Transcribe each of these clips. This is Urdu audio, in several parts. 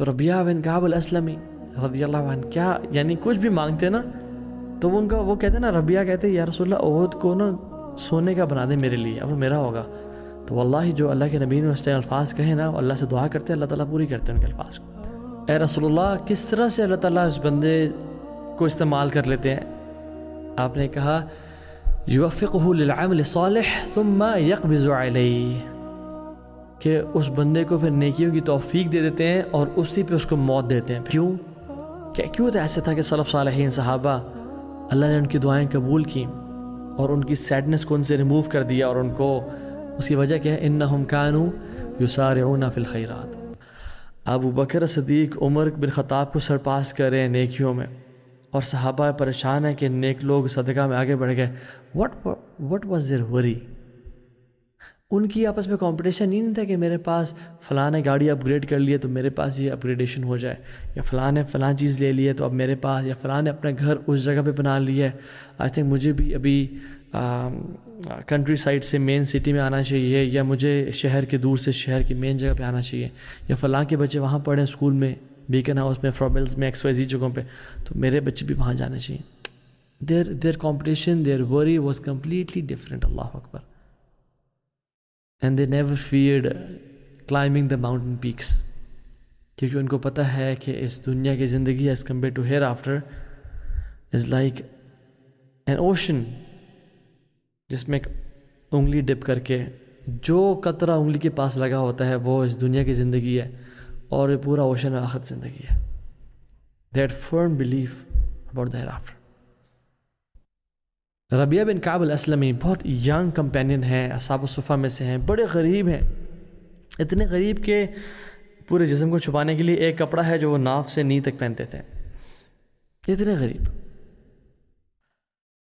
تو ربیہ بن کعب الاسلمی رضی اللہ عنہ کیا یعنی کچھ بھی مانگتے نا تو وہ ان کا وہ کہتے نا، ربیہ کہتے یا رسول اللہ احد کو نا سونے کا بنا دیں میرے لیے، اب وہ میرا ہوگا. تو واللہ جو اللہ کے نبی نے اس ٹائم الفاظ کہے نا، اللہ سے دعا کرتے اللہ تعالیٰ پوری کرتے ہیں ان کے الفاظ کو. اے رسول اللہ کس طرح سے اللہ تعالیٰ اس بندے کو استعمال کر لیتے ہیں؟ آپ نے کہا یوفقہ للعمل الصالح ثم یقبض علیہ، کہ اس بندے کو پھر نیکیوں کی توفیق دے دیتے ہیں اور اسی پہ اس کو موت دیتے ہیں. کیوں تو ایسے تھا کہ سلف صالحین صحابہ اللہ نے ان کی دعائیں قبول کی اور ان کی سیڈنس کو ان سے ریموو کر دیا، اور ان کو اس کی وجہ کیا ہے؟ انہم کانوا یسارعون فی الخیرات. ابو بکر صدیق عمر بن خطاب کو سرپاس کر رہے ہیں نیکیوں میں، اور صحابہ پریشان ہیں کہ نیک لوگ صدقہ میں آگے بڑھ گئے. what was their worry؟ ان کی آپس میں کمپٹیشن ہی نہیں تھا کہ میرے پاس فلاں نے گاڑی اپ گریڈ کر لی ہے تو میرے پاس یہ اپ گریڈیشن ہو جائے، یا فلاں نے فلاں چیز لے لی ہے تو اب میرے پاس، یا فلاں نے اپنا گھر اس جگہ پہ بنا لیا ہے، آئی تھنک مجھے بھی ابھی کنٹری سائڈ سے مین سٹی میں آنا چاہیے، یا مجھے شہر کے دور سے شہر کی مین جگہ پہ آنا چاہیے، یا فلاں کے بچے وہاں پڑھیں اسکول میں، بیکن ہاؤس میں، فرابلز میں، XYZ جگہوں پہ، تو میرے بچے بھی وہاں جانے چاہیے. their competition, their worry was completely different. Allah Akbar. And they never feared climbing the mountain peaks, کیونکہ ان کو پتہ ہے کہ اس دنیا کی زندگی as compared to hereafter is like an ocean، جس میں انگلی ڈپ کر کے جو قطرہ انگلی کے پاس لگا ہوتا ہے وہ اس دنیا کی زندگی ہے، اور یہ پورا اوشن آخرت زندگی ہے. They had firm belief about the hereafter. ربیہ بن کعب الاسلمی بہت ینگ کمپینین ہیں، اصحاب الصفہ میں سے ہیں، بڑے غریب ہیں، اتنے غریب کہ پورے جسم کو چھپانے کے لیے ایک کپڑا ہے جو وہ ناف سے نی تک پہنتے تھے، اتنے غریب.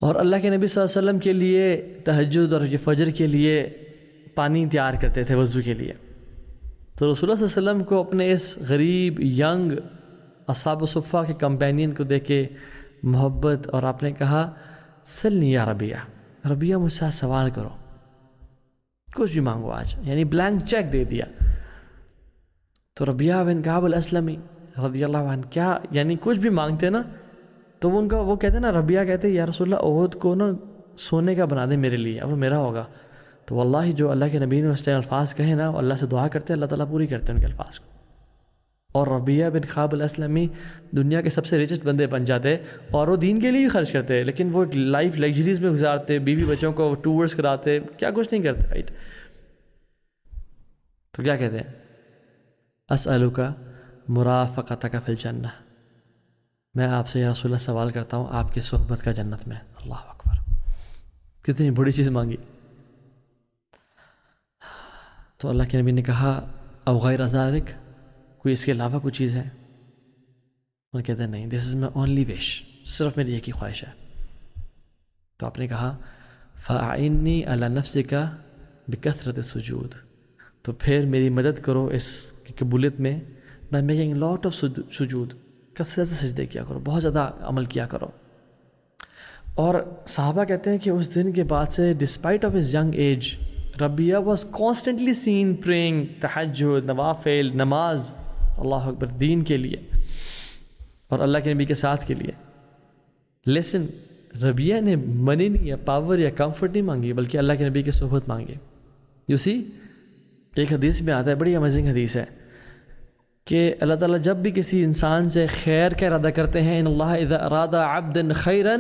اور اللہ کے نبی صلی اللہ علیہ وسلم کے لیے تہجد اور فجر کے لیے پانی تیار کرتے تھے وضو کے لیے. تو رسول اللہ صلی اللہ علیہ وسلم کو اپنے اس غریب ینگ اصحاب الصفہ کے کمپینین کو دیکھ کے محبت، اور آپ نے کہا سلنی یا ربیہ مجھ سے سوال کرو، کچھ بھی مانگو آج، یعنی بلینک چیک دے دیا. تو ربیہ بن کعب الاسلمی رضی اللہ عنہ کیا یعنی کچھ بھی مانگتے نا تو وہ ان کا وہ کہتے نا، ربیہ کہتے یا رسول اللہ احد کو نا سونے کا بنا دیں میرے لیے، اب وہ میرا ہوگا. تو واللہ جو اللہ کے نبی نے اس ٹائم الفاظ کہے نا، اللہ سے دعا کرتے اللہ تعالیٰ پوری کرتے ہیں ان کے الفاظ کو. اور ربیہ بن کعب الاسلمی دنیا کے سب سے ریچسٹ بندے بن جاتے، اور وہ دین کے لیے بھی خرچ کرتے، لیکن وہ لائف لگژریز میں گزارتے، بیوی بچوں کو ٹورز کراتے، کیا کچھ نہیں کرتے، رائٹ. تو کیا کہتے ہیں؟ اسألک مرافقتک فی الجنہ، میں آپ سے یا رسول اللہ سوال کرتا ہوں آپ کی صحبت کا جنت میں. اللہ اکبر، کتنی بڑی چیز مانگی. تو اللہ کے نبی نے کہا او غیر ذالک، کوئی اس کے علاوہ کوئی چیز ہے؟ وہ کہتے ہیں نہیں، دس از مائی اونلی وش، صرف میری ایک ہی خواہش ہے. تو آپ نے کہا فاعنی علی نفسک بکثرت السجود، تو پھر میری مدد کرو اس کی قبولیت میں، بائی میکنگ لاٹ آف سجود، کثرت سے سجدے کیا کرو، بہت زیادہ عمل کیا کرو. اور صحابہ کہتے ہیں کہ اس دن کے بعد سے despite of his young age Rabia was constantly seen praying تہجد، نوافل، نماز، اللہ اکبر، دین کے لیے اور اللہ کے نبی کے ساتھ کے لیے. لیسن ربیہ نے منی نہیں یا پاور یا کمفرٹ نہیں مانگی، بلکہ اللہ کے نبی کی صحبت مانگی. یو سی، ایک حدیث میں آتا ہے، بڑی امیزنگ حدیث ہے، کہ اللہ تعالیٰ جب بھی کسی انسان سے خیر کا ارادہ کرتے ہیں، ان اللہ اذا اراد عبدا خیرا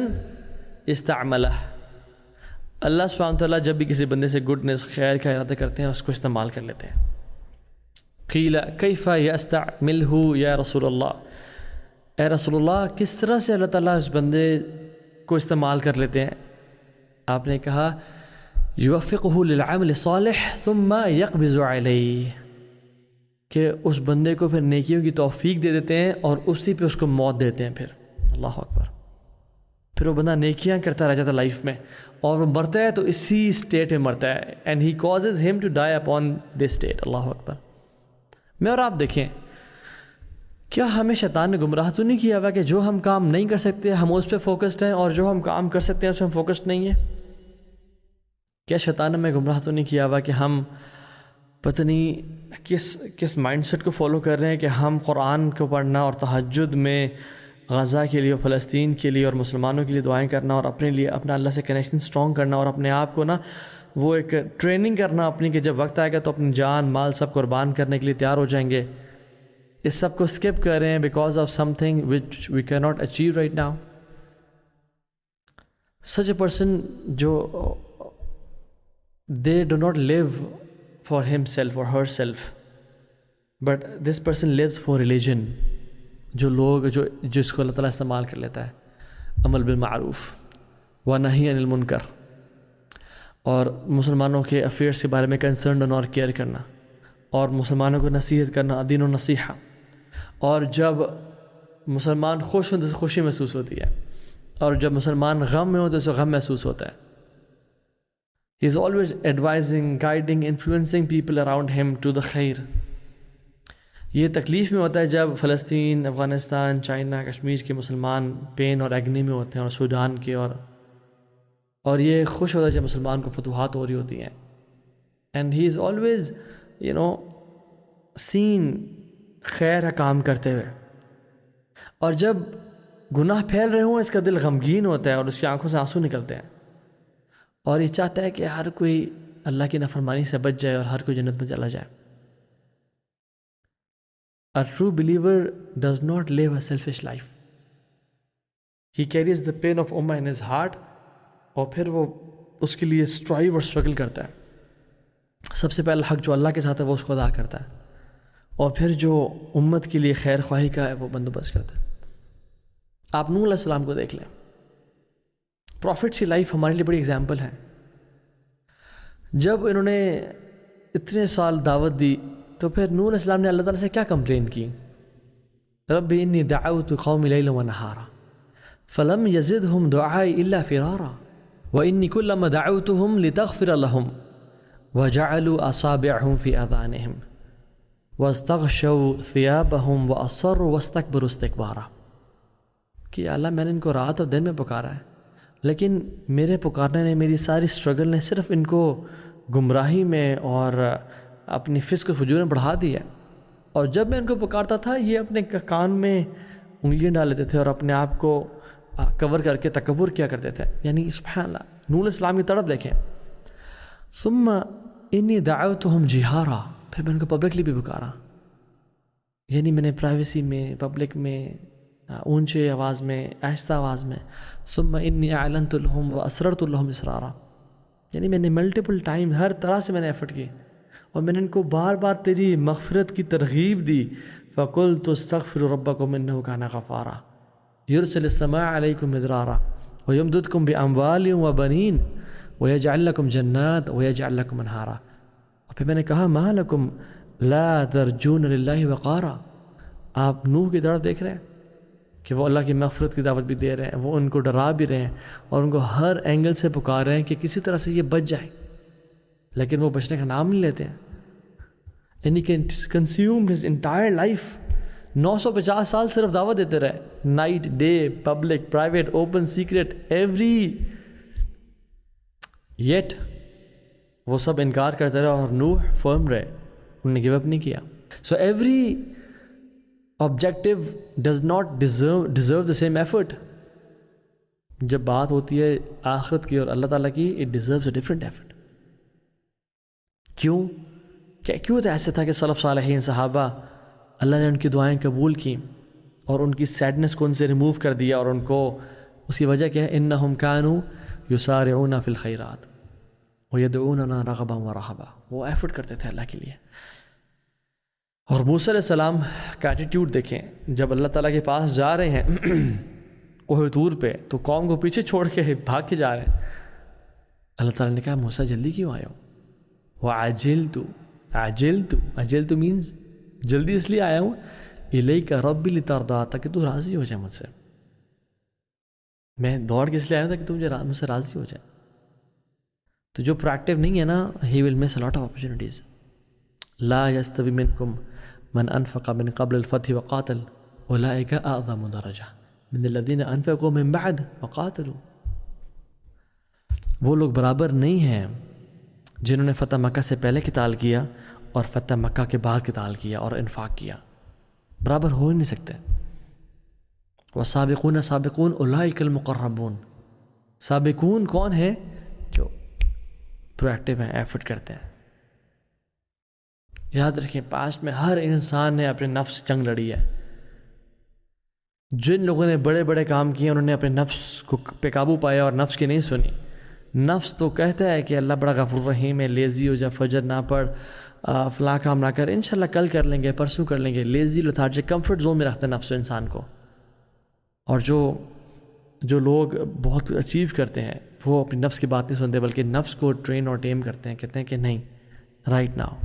استعملہ، اللہ سبحانہ وتعالیٰ جب بھی کسی بندے سے گڈنس، خیر کا ارادہ کرتے ہیں، اس کو استعمال کر لیتے ہیں. قیل کیف یستعملہ یا رسول اللہ، اے رسول اللہ کس طرح سے اللہ تعالیٰ اس بندے کو استعمال کر لیتے ہیں؟ آپ نے کہا یوفقہ للعمل الصالح ثم یقبض علیہ، کہ اس بندے کو پھر نیکیوں کی توفیق دے دیتے ہیں اور اسی پہ اس کو موت دیتے ہیں. پھر اللہ اکبر، پھر وہ بندہ نیکیاں کرتا رہ جاتا لائف میں، اور وہ مرتا ہے تو اسی اسٹیٹ میں مرتا ہے، and he causes him to die upon this state. اللہ اکبر. میں اور آپ دیکھیں، کیا ہمیں شیطان نے گمراہ تو نہیں کیا ہوا کہ جو ہم کام نہیں کر سکتے ہم اس پہ فوکسڈ ہیں، اور جو ہم کام کر سکتے ہیں اس پہ ہم فوکسڈ نہیں ہیں؟ کیا شیطان نے ہمیں گمراہ تو نہیں کیا ہوا کہ ہم پتہ نہیں کس مائنڈ سیٹ کو فالو کر رہے ہیں کہ ہم قرآن کو پڑھنا اور تہجد میں غزہ کے لیے اور فلسطین کے لیے اور مسلمانوں کے لیے دعائیں کرنا اور اپنے لیے اپنا اللہ سے کنیکشن اسٹرانگ کرنا اور اپنے آپ کو نا وہ ایک ٹریننگ کرنا اپنی کہ جب وقت آئے گا تو اپنی جان مال سب قربان کرنے کے لیے تیار ہو جائیں گے. اس سب کو اسکپ کر رہے ہیں because of some thing which we can not achieve right now. Such a person جو they do not leave for ہم سیلف اور her self but this person leaves for religion. جو لوگ جس کو اللہ تعالیٰ استعمال کر لیتا ہے عمل بالمعروف و نہی عن المنکر اور مسلمانوں کے افیئرس کے بارے میں کنسرن اور کیئر کرنا اور مسلمانوں کو نصیحت کرنا دین و نصیحہ. اور جب مسلمان خوش ہوں تو خوشی محسوس ہوتی ہے اور جب مسلمان غم میں ہو تو اسے غم محسوس ہوتا ہے. He is always advising guiding influencing people around him to the خیر. یہ تکلیف میں ہوتا ہے جب فلسطین افغانستان چائنا کشمیر کے مسلمان پین اور ایگنی میں ہوتے ہیں اور سوڈان کے اور یہ خوش ہوتا ہے جب مسلمان کو فتوحات ہو رہی ہوتی ہیں. اینڈ ہی از آلویز سین خیر کا کام کرتے ہوئے. اور جب گناہ پھیل رہے ہوں اس کا دل غمگین ہوتا ہے اور اس کی آنکھوں سے آنسو نکلتے ہیں اور یہ چاہتا ہے کہ ہر کوئی اللہ کی نافرمانی سے بچ جائے اور ہر کوئی جنت میں چلا جائے. A true believer does not live a selfish life. He carries the pain of Ummah in his heart اور پھر وہ اس کے لیے اسٹرائیو اور اسٹرگل کرتا ہے. سب سے پہلا حق جو اللہ کے ساتھ ہے وہ اس کو ادا کرتا ہے اور پھر جو امت کے لیے خیر خواہی کا ہے وہ بندوبست کرتا ہے. آپ نوح علیہ السلام کو دیکھ لیں. پروفٹس کی لائف ہمارے لیے بڑی ایگزامپل ہے. جب انہوں نے اتنے سال دعوت دی تو پھر نوح علیہ السلام نے اللہ تعالیٰ سے کیا کمپلین کی؟ رب انی دعوت قومی لیلا ونہارا فلم یزدہم دعائی الا فرارا وانی کلما دعوتہم لتغفر لہم وجعلوا اصابعہم فی اذانہم واستغشوا ثیابہم واصروا واستکبروا استکبارا. کہ اللہ میں نے ان کو رات اور دن میں پکارا ہے لیکن میرے پکارنے نے میری ساری اسٹرگل نے صرف ان کو گمراہی میں اور اپنی فسق و فجور میں بڑھا دیا. اور جب میں ان کو پکارتا تھا یہ اپنے کان میں انگلیاں ڈال لیتے تھے اور اپنے آپ کو کور کر کے تکبر کیا کرتے تھے. یعنی سبحان اللہ نوح علیہ السلام کی تڑپ دیکھیں. ثم انی دعوتہم جہارا پھر میں ان کو پبلکلی بھی پکارا. یعنی میں نے پرائیویسی میں پبلک میں اونچے آواز میں آہستہ آواز میں. ثم انی اعلنت لہم واسررت لہم اسرارا یعنی میں نے ملٹیپل ٹائم ہر طرح سے میں نے ایفرٹ کی اور میں نے ان کو بار بار تیری مغفرت کی ترغیب دی. فقلت استغفروا ربکم انہ کان غفارا یرسل السماء علیکم مدرارا ویمددکم باموال وبنین ویجعل لکم جنات ویجعل لکم انہارا. اور پھر میں نے کہا ما لکم لا ترجون للہ وقارا. آپ نوح کی طرف دیکھ رہے ہیں کہ وہ اللہ کی مغفرت کی دعوت بھی دے رہے ہیں, وہ ان کو ڈرا بھی رہے ہیں اور ان کو ہر اینگل سے پکار رہے ہیں کہ کسی طرح سے یہ بچ جائیں, لیکن وہ بچنے کا نام نہیں لیتے ہیں. And he can consume his entire life. 950 سال صرف دعوت دیتے رہے, night day public private open secret every, yet وہ سب انکار کرتے رہے اور نوح فرم رہے, انہوں نے گیو اپ نہیں کیا. So every objective does not deserve the same effort. جب بات ہوتی ہے آخرت کی اور اللہ تعالیٰ کی, it deserves a different effort. کیوں تو ایسے تھا کہ سلف صالحین صحابہ اللہ نے ان کی دعائیں قبول کی اور ان کی سیڈنس کو ان سے ریموو کر دیا, اور ان کو اس کی وجہ کیا ہے؟ انہم کانوا یسارعون فی الخیرات ویدعوننا رغبا ورہبا. وہ ایفرٹ کرتے تھے اللہ کے لیے. اور موسیٰ علیہ السلام کا ایٹیٹیوڈ دیکھیں, جب اللہ تعالیٰ کے پاس جا رہے ہیں کوہ طور پہ تو قوم کو پیچھے چھوڑ کے بھاگ کے جا رہے ہیں. اللہ تعالیٰ نے کہا موسیٰ جلدی کیوں آئے ہو؟ عجلت مینز جلدی اس لیے آیا ہوں الیک ربی لترضی, تاکہ تو راضی ہو جائے مجھ سے. میں دوڑ کے اس لیے آیا ہوں تاکہ تو مجھ سے راضی ہو جائے. تو جو پروایکٹیو نہیں ہے نا, ہی ول مس اے لاٹ آف اپرچونیٹیز. لا یستوی منکم من انفق من قبل الفتح وقاتل اولئک اعظم درجہ من الذین انفقوا من بعد وقاتلوا. وہ لوگ برابر نہیں ہیں جنہوں نے فتح مکہ سے پہلے قتال کیا اور فتح مکہ کے بعد قتال کیا اور انفاق کیا، برابر ہو ہی نہیں سکتے۔ والسابقون سابقون اولئک المقربون، سابقون کون ہیں؟ جو پرو ایکٹیو ہیں، ایفرٹ کرتے ہیں۔ یاد رکھیں پاسٹ میں ہر انسان نے اپنے نفس سے جنگ لڑی ہے۔ جن لوگوں نے بڑے بڑے کام کیے انہوں نے اپنے نفس کو پہ قابو پایا اور نفس کی نہیں سنی۔ نفس تو کہتا ہے کہ اللہ بڑا غفور رحیم ہے، لیزی ہو جا، فجر نہ پڑھ، فلاں کام نہ کر، انشاءاللہ کل کر لیں گے، پرسوں کر لیں گے۔ لیزی لتھارجک کمفرٹ زون میں رکھتا ہے نفس انسان کو۔ اور جو لوگ بہت اچیو کرتے ہیں وہ اپنی نفس کی بات نہیں سنتے بلکہ نفس کو ٹرین اور ٹیم کرتے ہیں، کہتے ہیں کہ نہیں، رائٹ ناؤ